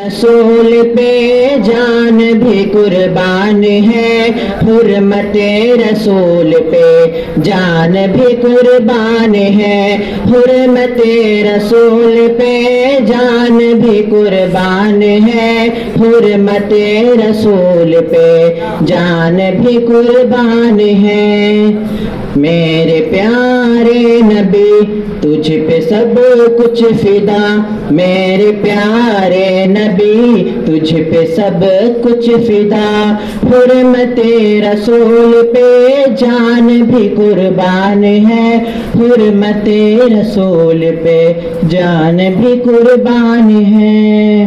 رسول پہ جان بھی قربان ہے، حرمت رسول پہ جان بھی قربان ہے، حرمت رسول پہ جان بھی قربان ہے، حرمت رسول پہ جان بھی قربان ہے۔ میرے پیارے نبی تجھ پہ سب کچھ فدا، میرے پیارے نبی تجھ پہ سب کچھ فدا، حرمت رسول پہ جان بھی قربان ہے، حرمت رسول پہ جان بھی قربان ہے۔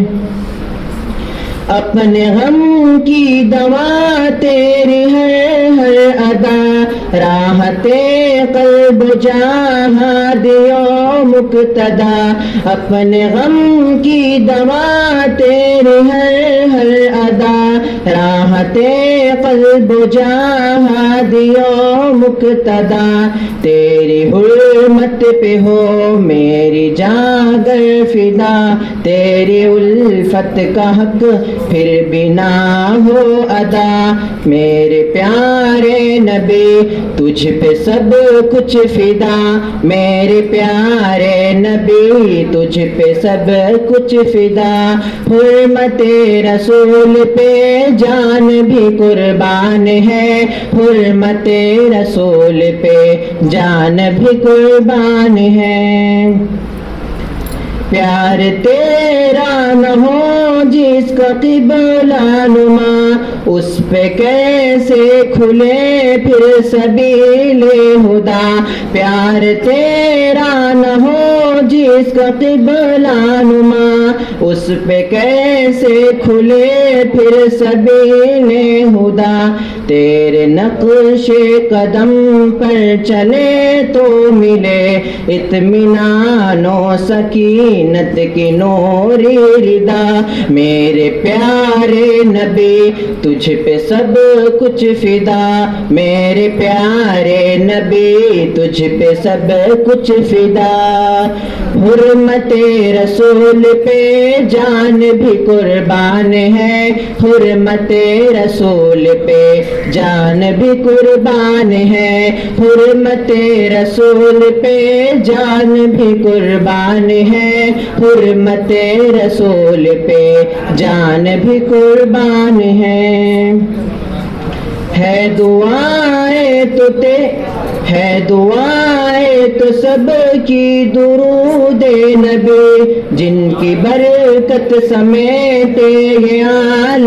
اپنے غم کی دوا تیری ہے ہر ادا، راحت قلب جہاں دیو مقتدا، اپنے غم کی دوا تیری ہے ہر ادا، راحت قلب جہاں دیو مقتدا، تیری حرمت پہ ہو میری جاں گر فدا، تیری الفت کا حق پھر بھی نہ ہو ادا، میرے پیارے نبی تجھ پہ سب کچھ فدا، میرے پیارے نبی تجھ پہ سب کچھ فدا، حرمت رسول پہ جان بھی قربان ہے، حرمت رسول پہ جان بھی قربان ہے۔ پیار تیرا نہ ہو جس کا قبلہ نما، اس پہ کیسے کھلے پھر سبیل ہدا، پیار تیرا نہ ہو جس کا قبلہ نما، اس پہ کیسے کھلے پھر سبیل ہدا، تیرے نقش قدم پر چلے تو ملے اطمینان و سکینت کی نوری ردا، میرے پیارے نبی تجھ پہ سب کچھ فدا، میرے پیارے نبی تجھ پہ سب کچھ فدا، حرمت رسول پہ جان بھی قربان ہے، حرمت رسول پہ جان بھی قربان ہے، حرمت رسول پہ جان بھی قربان ہے، حرمت رسول پہ جان بھی قربان ہے۔ ہے دعائیں تو سب کی درود نبی، جن کی برکت سمیٹے یہ عالم